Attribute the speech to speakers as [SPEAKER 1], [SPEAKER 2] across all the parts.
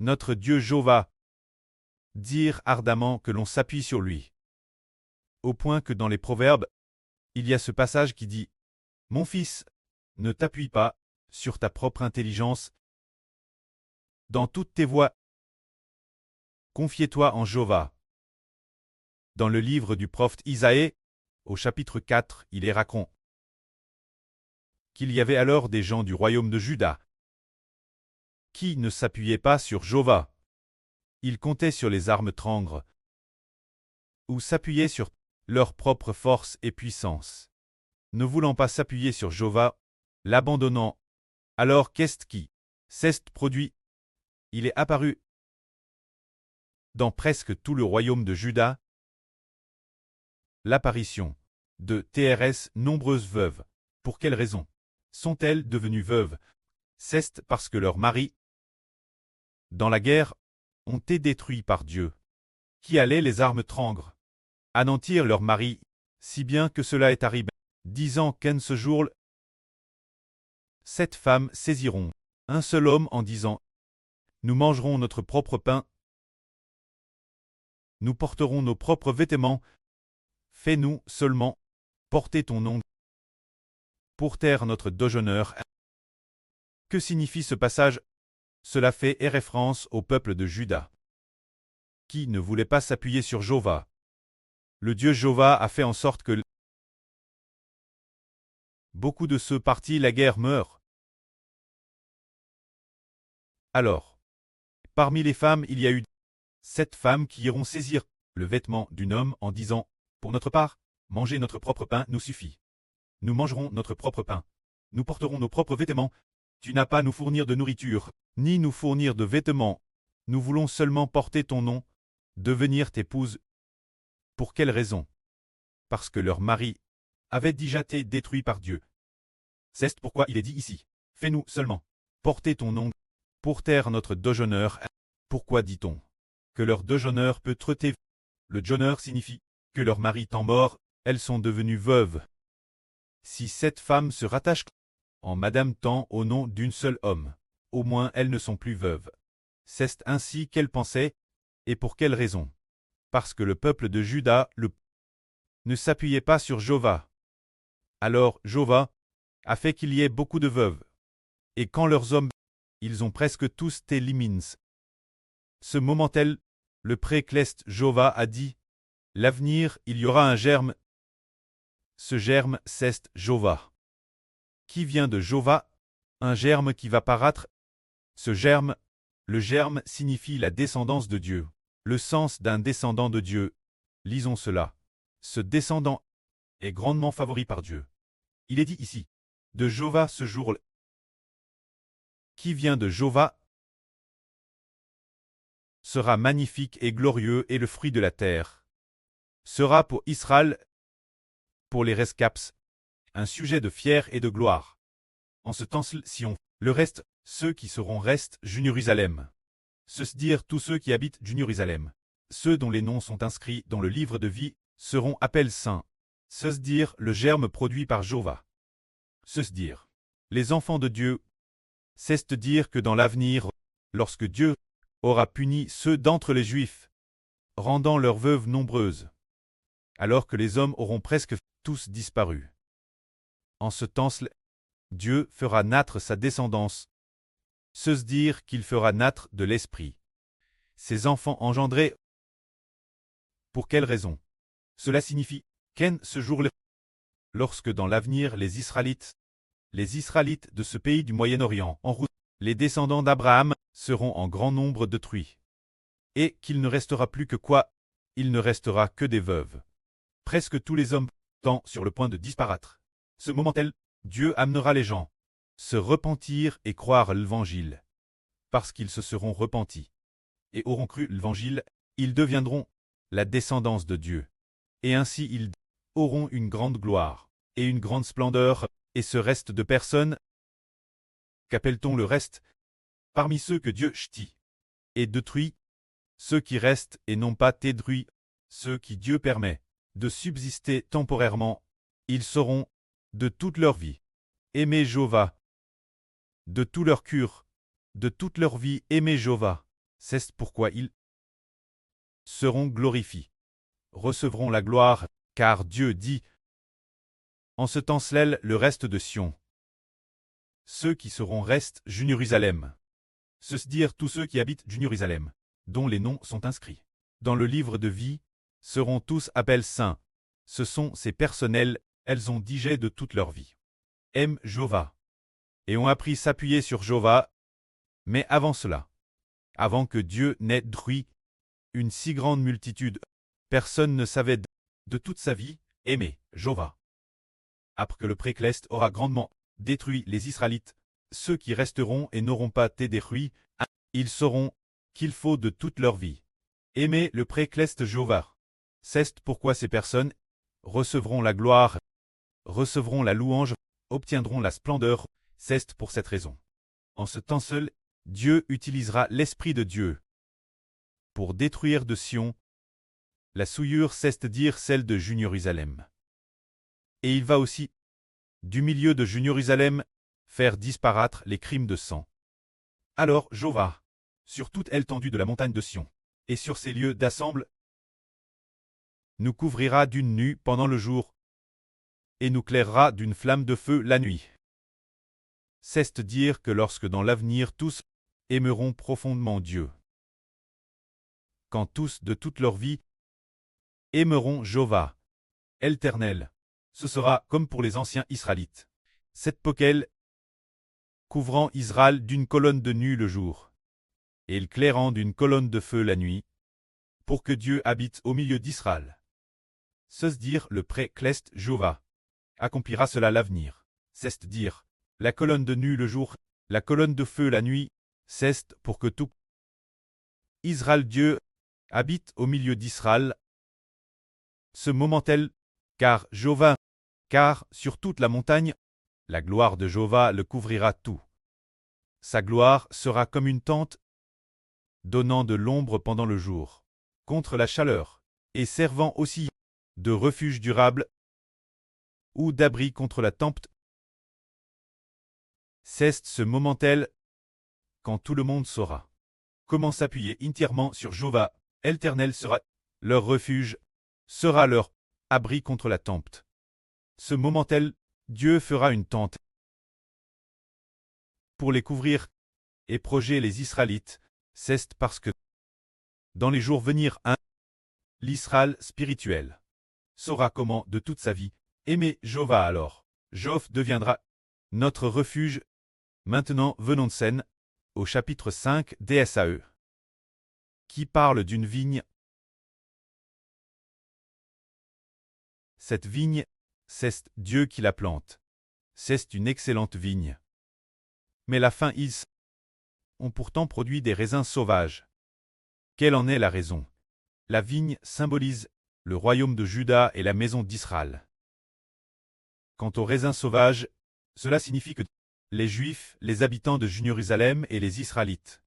[SPEAKER 1] notre Dieu Jéhovah, dire ardemment que l'on s'appuie sur lui. Au point que dans les Proverbes, il y a ce passage qui dit « Mon fils, ne t'appuie pas sur ta propre intelligence. Dans toutes tes voies, confie-toi en Jéhovah. » Dans le livre du prophète Isaïe, au chapitre 4, il est raconté qu'il y avait alors des gens du royaume de Juda qui ne s'appuyaient pas sur Jéhovah. Ils comptaient sur les armes trangres ou s'appuyaient sur leur propre force et puissance. Ne voulant pas s'appuyer sur Jéhovah, l'abandonnant, alors qu'est-ce qui s'est produit? Il est apparu dans presque tout le royaume de Juda l'apparition de TRS nombreuses veuves. Pour quelle raison sont-elles devenues veuves? C'est parce que leurs maris, dans la guerre, ont été détruits par Dieu, qui allait les armes trangres, anéantir leurs maris, si bien que cela est arrivé, disant qu'en ce jour, sept femmes saisiront un seul homme en disant « Nous mangerons notre propre pain, nous porterons nos propres vêtements, fais-nous seulement porter ton nom pour taire notre déshonneur. » Que signifie ce passage? Cela fait référence au peuple de Juda, qui ne voulait pas s'appuyer sur Jéhovah. Le Dieu Jéhovah a fait en sorte que beaucoup de ceux partis la guerre meurent. Alors, parmi les femmes, il y a eu 7 femmes qui iront saisir le vêtement d'un homme en disant « Pour notre part, manger notre propre pain nous suffit. Nous mangerons notre propre pain. Nous porterons nos propres vêtements. Tu n'as pas à nous fournir de nourriture, ni nous fournir de vêtements. Nous voulons seulement porter ton nom, devenir t'épouse. » Pour quelle raison? Parce que leur mari avait déjà été détruit par Dieu. C'est pourquoi il est dit ici « Fais-nous seulement porter ton nom pour taire notre déshonneur. » Pourquoi dit-on que leur déshonneur peut traiter? Le déshonneur signifie que leur mari étant mort, elles sont devenues veuves. Si cette femme se rattache en Madame Tant au nom d'une seule homme, au moins elles ne sont plus veuves. C'est ainsi qu'elle pensait, et pour quelle raison? Parce que le peuple de Juda ne s'appuyait pas sur Jéhovah. Alors Jéhovah a fait qu'il y ait beaucoup de veuves. Et quand leurs hommes, ils ont presque tous été éliminés. Ce moment-là, le précleste Jéhovah a dit, l'avenir, il y aura un germe. Ce germe, c'est Jéhovah. Qui vient de Jéhovah? Un germe qui va paraître. Ce germe, le germe signifie la descendance de Dieu. Le sens d'un descendant de Dieu. Lisons cela. Ce descendant est grandement favori par Dieu. Il est dit ici, de Jéhovah ce jour-là. Qui vient de Jéhovah sera magnifique et glorieux et le fruit de la terre. Sera pour Israël, pour les rescaps, un sujet de fier et de gloire. En ce temps-ci, le reste, ceux qui seront restent Jérusalem. Ceux dire tous ceux qui habitent Jérusalem. Ceux dont les noms sont inscrits dans le livre de vie seront appelés saints. Ceux dire le germe produit par Jéhovah. Ceux dire les enfants de Dieu. C'est dire que dans l'avenir, lorsque Dieu aura puni ceux d'entre les Juifs, rendant leurs veuves nombreuses, alors que les hommes auront presque tous disparu. En ce temps-là, Dieu fera naître sa descendance. Se dire qu'il fera naître de l'esprit. Ses enfants engendrés. Pour quelle raison? Cela signifie qu'en ce jour-là, lorsque dans l'avenir les Israélites de ce pays du Moyen-Orient, en route, les descendants d'Abraham, seront en grand nombre détruits. Et qu'il ne restera plus que quoi? Il ne restera que des veuves. Presque tous les hommes sont sur le point de disparaître. Ce moment-là, Dieu amènera les gens se repentir et croire l'Évangile. Parce qu'ils se seront repentis et auront cru l'Évangile, ils deviendront la descendance de Dieu. Et ainsi ils auront une grande gloire et une grande splendeur, et ce reste de personnes, qu'appelle-t-on le reste? Parmi ceux que Dieu châtie et détruit, ceux qui restent et n'ont pas été détruits, ceux qui Dieu permet de subsister temporairement, ils sauront, de toute leur vie, aimer Jéhovah. De tout leur cœur, de toute leur vie, aimer Jéhovah. C'est pourquoi ils seront glorifiés, recevront la gloire, car Dieu dit, en ce temps-là le reste de Sion. Ceux qui seront restent Jérusalem. C'est-à-dire tous ceux qui habitent Jérusalem, dont les noms sont inscrits dans le livre de vie, seront tous appelés saints. Ce sont ces personnels, elles ont digé de toute leur vie. Aiment Jéhovah. Et ont appris s'appuyer sur Jéhovah. Mais avant cela, avant que Dieu n'ait détruit une si grande multitude, personne ne savait de toute sa vie aimer Jéhovah. Après que le précleste aura grandement détruit les Israélites, ceux qui resteront et n'auront pas été détruits, ils sauront qu'il faut de toute leur vie aimer le précleste Jéhovah. C'est pourquoi ces personnes recevront la gloire, recevront la louange, obtiendront la splendeur. C'est pour cette raison. En ce temps seul, Dieu utilisera l'Esprit de Dieu pour détruire de Sion la souillure, c'est-à-dire celle de Jérusalem. Et il va aussi, du milieu de Jérusalem, faire disparaître les crimes de sang. Alors Jéhovah, sur toute l'étendue de la montagne de Sion, et sur ces lieux d'assemble, nous couvrira d'une nue pendant le jour, et nous clairera d'une flamme de feu la nuit. C'est-à-dire que lorsque dans l'avenir tous aimeront profondément Dieu, quand tous de toute leur vie aimeront Jéhovah, l'Éternel, ce sera comme pour les anciens Israélites. Cette poquelle couvrant Israël d'une colonne de nuit le jour, et le clairant d'une colonne de feu la nuit, pour que Dieu habite au milieu d'Israël. C'est-à-dire le précleste Jéhovah accomplira cela l'avenir. C'est-à-dire la colonne de nuit le jour, la colonne de feu la nuit, c'est pour que tout Israël Dieu habite au milieu d'Israël. Ce moment-tel, car Jéhovah, car sur toute la montagne, la gloire de Jéhovah le couvrira tout. Sa gloire sera comme une tente, donnant de l'ombre pendant le jour, contre la chaleur, et servant aussi de refuge durable ou d'abri contre la tempête. C'est ce moment-tel, quand tout le monde saura comment s'appuyer entièrement sur Jéhovah, l'Éternel sera leur refuge, sera leur abri contre la tempête. Ce moment-tel, Dieu fera une tente pour les couvrir et protéger les Israélites. C'est parce que dans les jours venir, l'Israël spirituel saura comment de toute sa vie aimer Jéhovah. Alors Jéhovah deviendra notre refuge. Maintenant venons de scène au chapitre 5 d'Ésaïe, qui parle d'une vigne. Cette vigne, c'est Dieu qui la plante. C'est une excellente vigne. Mais la fin ils ont pourtant produit des raisins sauvages. Quelle en est la raison? La vigne symbolise le royaume de Juda et la maison d'Israël. Quant aux raisins sauvages, cela signifie que les Juifs, les habitants de Jérusalem et les Israélites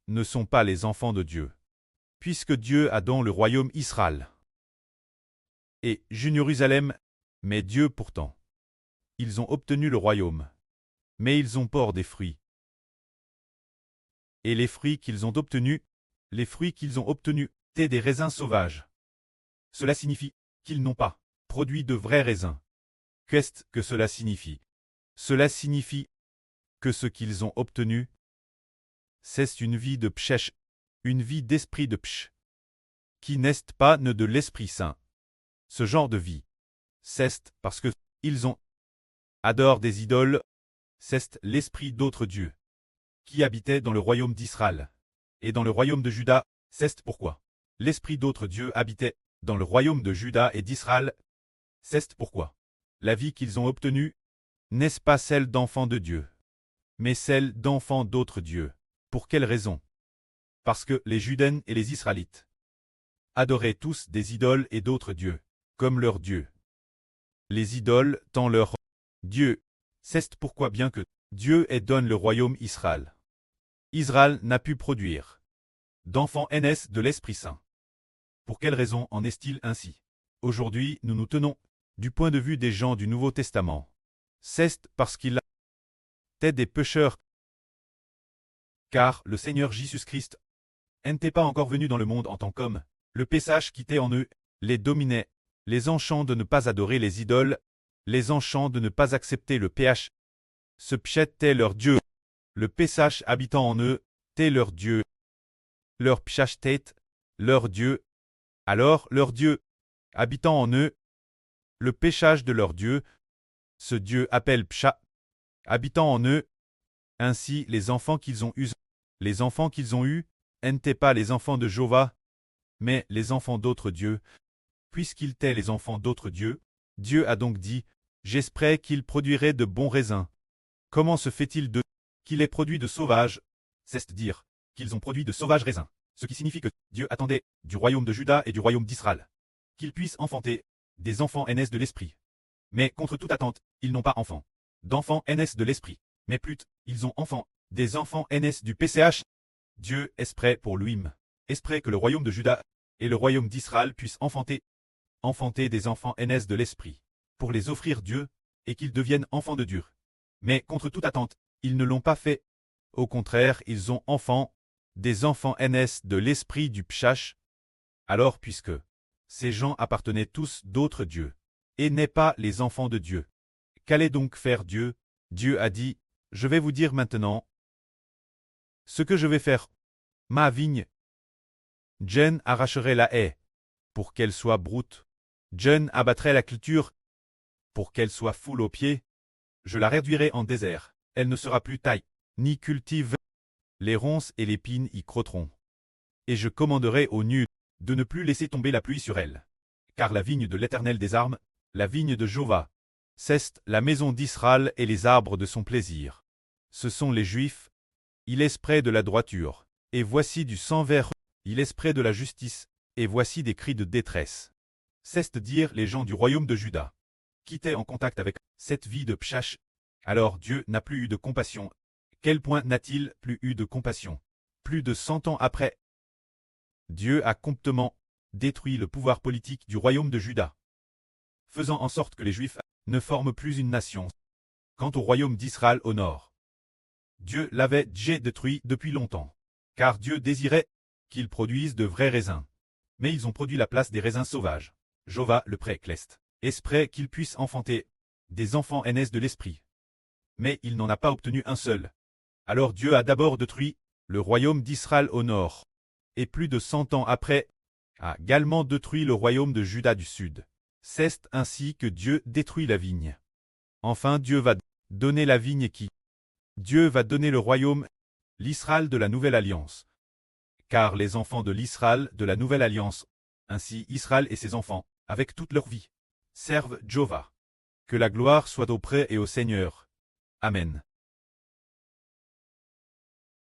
[SPEAKER 1] ne sont pas les enfants de Dieu, puisque Dieu a dans le royaume Israël et Jérusalem, mais Dieu pourtant. Ils ont obtenu le royaume, mais ils ont peur des fruits. Et les fruits qu'ils ont obtenus, étaient des raisins sauvages. Cela signifie qu'ils n'ont pas produit de vrais raisins. Qu'est-ce que cela signifie? Cela signifie que ce qu'ils ont obtenu, c'est une vie de pshèche, une vie d'esprit de psh, qui n'est pas ne de l'Esprit Saint. Ce genre de vie, c'est parce que ils ont adorent des idoles, c'est l'esprit d'autres dieux, qui habitait dans le royaume d'Israël, et dans le royaume de Juda. C'est pourquoi l'esprit d'autres dieux habitait dans le royaume de Juda et d'Israël. C'est pourquoi la vie qu'ils ont obtenue n'est pas celle d'enfants de Dieu, mais celle d'enfants d'autres dieux. Pour quelle raison? Parce que les Judains et les Israélites adoraient tous des idoles et d'autres dieux, comme leurs dieux. Les idoles tant leur Dieu. C'est pourquoi bien que Dieu ait donné le royaume Israël, Israël n'a pu produire d'enfants NS de l'Esprit Saint. Pour quelle raison en est-il ainsi? Aujourd'hui, nous nous tenons du point de vue des gens du Nouveau Testament. C'est parce qu'ils étaient des pécheurs, car le Seigneur Jésus-Christ n'était pas encore venu dans le monde en tant qu'homme. Le Pesach quittait en eux, les dominait, les enchants de ne pas adorer les idoles, les enchants de ne pas accepter le ph. Ce pchet était leur Dieu. Le Pesach habitant en eux, était leur Dieu. Leur pchach tête, leur Dieu. Alors leur Dieu, habitant en eux, le péchage de leur Dieu, ce Dieu appelle pcha, habitant en eux. Ainsi les enfants qu'ils ont eus, n'étaient pas les enfants de Jéhovah, mais les enfants d'autres dieux. Puisqu'ils étaient les enfants d'autres dieux, Dieu a donc dit, j'espérais qu'ils produiraient de bons raisins. Comment se fait-il de qu'il ait produit de sauvages, c'est-à-dire qu'ils ont produit de sauvages raisins, ce qui signifie que Dieu attendait du royaume de Juda et du royaume d'Israël qu'ils puissent enfanter des enfants aînés de l'esprit. Mais contre toute attente, ils n'ont pas enfant d'enfants aînés de l'esprit, mais plutôt, ils ont enfants, des enfants aînés du PCH. Dieu est prêt pour lui-même, est prêt que le royaume de Juda et le royaume d'Israël puissent enfanter des enfants aînés de l'esprit, pour les offrir Dieu, et qu'ils deviennent enfants de Dieu. Mais contre toute attente, ils ne l'ont pas fait. Au contraire, ils ont des enfants aînés de l'esprit du Pshach. Alors puisque ces gens appartenaient tous d'autres dieux, et n'est pas les enfants de Dieu, qu'allait donc faire Dieu? Dieu a dit, je vais vous dire maintenant ce que je vais faire. Ma vigne, Jen arracherait la haie, pour qu'elle soit broute. Jen abattrait la culture, pour qu'elle soit foule aux pieds. Je la réduirai en désert, elle ne sera plus taille, ni cultive. Les ronces et les pines y crotteront. Et je commanderai aux nues de ne plus laisser tomber la pluie sur elle. Car la vigne de l'Éternel des armes, la vigne de Jéhovah, c'est la maison d'Israël et les arbres de son plaisir. Ce sont les Juifs. Il est près de la droiture, et voici du sang vert. Il est près de la justice, et voici des cris de détresse. C'est-à-dire les gens du royaume de Juda, qui étaient en contact avec cette vie de Pshach. Alors Dieu n'a plus eu de compassion. Quel point n'a-t-il plus eu de compassion? Plus de 100 ans après, Dieu a complètement détruit le pouvoir politique du royaume de Juda, faisant en sorte que les Juifs ne forment plus une nation. Quant au royaume d'Israël au nord, Dieu l'avait déjà détruit depuis longtemps, car Dieu désirait qu'ils produisent de vrais raisins. Mais ils ont produit la place des raisins sauvages. Jéhovah le pré-cleste, est prêt qu'ils puissent enfanter des enfants aînés de l'esprit. Mais il n'en a pas obtenu un seul. Alors Dieu a d'abord détruit le royaume d'Israël au nord, et plus de 100 ans après, a également détruit le royaume de Juda du sud. C'est ainsi que Dieu détruit la vigne. Enfin Dieu va donner la vigne qui? Dieu va donner le royaume, l'Israël de la nouvelle alliance. Car les enfants de l'Israël de la nouvelle alliance, ainsi Israël et ses enfants, avec toute leur vie, servent Jéhovah. Que la gloire soit auprès et au Seigneur. Amen.